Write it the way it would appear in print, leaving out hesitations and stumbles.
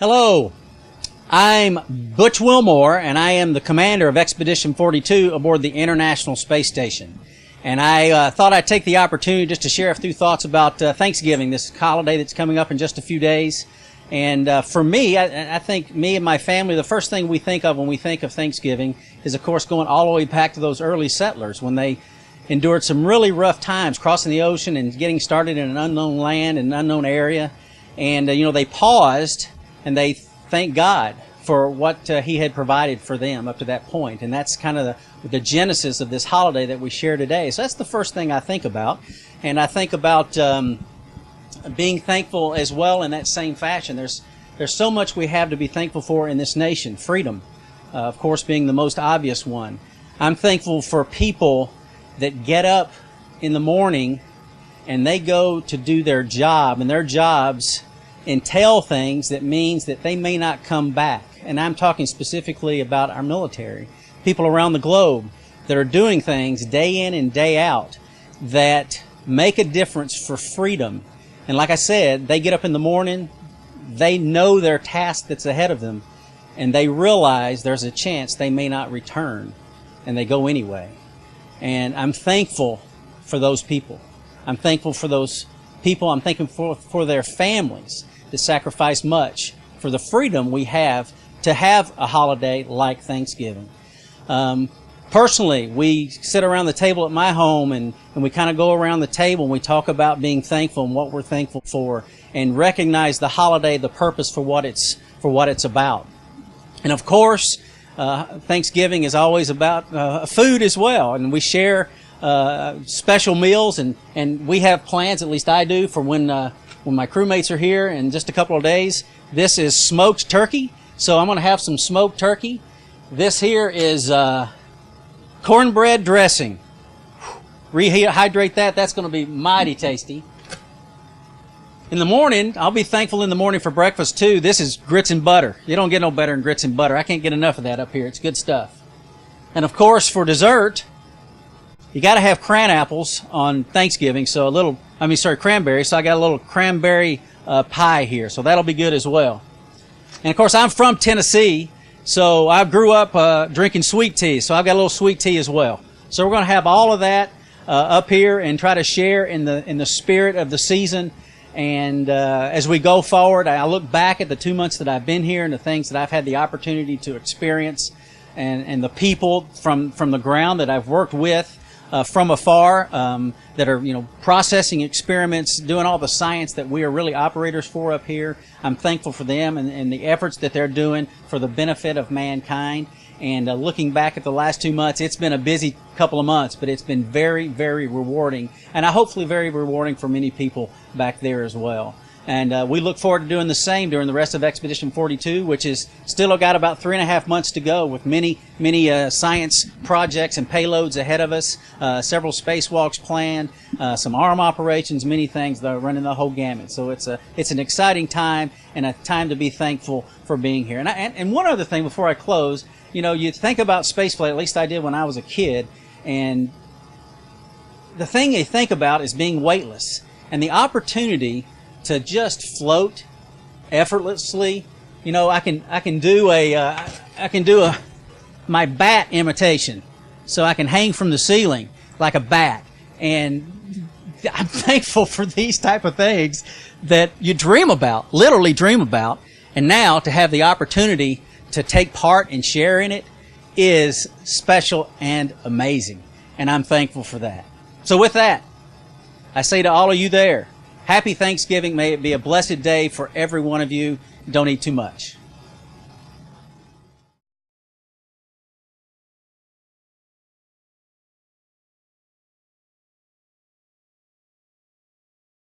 Hello, I'm Butch Wilmore, and I am the commander of Expedition 42 aboard the International Space Station. And I thought I'd take the opportunity just to share a few thoughts about Thanksgiving, this holiday that's coming up in just a few days. And for me, I think me and my family, the first thing we think of when we think of Thanksgiving is, of course, going all the way back to those early settlers when they endured some really rough times crossing the ocean and getting started in an unknown land, an unknown area. And, they paused and they thanked God for what He had provided for them up to that point. And that's kind of the genesis of this holiday that we share today. So that's the first thing I think about. And I think about being thankful as well in that same fashion. There's so much we have to be thankful for in this nation. Freedom, of course, being the most obvious one. I'm thankful for people that get up in the morning and they go to do their job, and their jobs entail things that means that they may not come back. And I'm talking specifically about our military, people around the globe that are doing things day in and day out that make a difference for freedom. And like I said, they get up in the morning, they know their task that's ahead of them, and they realize there's a chance they may not return, and they go anyway. And I'm thankful for those people. I'm thankful for those people. I'm thankful for their families that sacrifice much for the freedom we have to have a holiday like Thanksgiving. Personally, we sit around the table at my home and we kind of go around the table and we talk about being thankful and what we're thankful for, and recognize the holiday, the purpose for what it's about. And of course, Thanksgiving is always about food as well, and we share special meals, and we have plans, at least I do, for when my crewmates are here in just a couple of days. This is smoked turkey, so I'm going to have some smoked turkey. This here is cornbread dressing. Rehydrate that. That's going to be mighty tasty. In the morning, I'll be thankful in the morning for breakfast too. This is grits and butter. You don't get no better than grits and butter. I can't get enough of that up here. It's good stuff. And of course, for dessert, you got to have cran apples on Thanksgiving. So cranberry. So I got a little cranberry pie here. So that'll be good as well. And of course, I'm from Tennessee, so I grew up drinking sweet tea. So I've got a little sweet tea as well. So we're going to have all of that up here and try to share in the spirit of the season. And as we go forward, I look back at the 2 months that I've been here and the things that I've had the opportunity to experience, and the people from the ground that I've worked with from afar, that are processing experiments, doing all the science that we are really operators for up here. I'm thankful for them and the efforts that they're doing for the benefit of mankind. And looking back at the last 2 months, it's been a busy couple of months, but it's been very, very rewarding, and hopefully very rewarding for many people back there as well. And we look forward to doing the same during the rest of Expedition 42, which is still got about 3.5 months to go, with many science projects and payloads ahead of us, several spacewalks planned, some arm operations, many things that are running the whole gamut. So it's an exciting time, and a time to be thankful for being here. And one other thing before I close, you think about spaceflight, at least I did when I was a kid, and the thing you think about is being weightless, and the opportunity to just float effortlessly. I can do my bat imitation, so I can hang from the ceiling like a bat. And I'm thankful for these type of things that you dream about, literally dream about. And now to have the opportunity to take part and share in it is special and amazing. And I'm thankful for that. So with that, I say to all of you there, Happy Thanksgiving. May it be a blessed day for every one of you. Don't eat too much.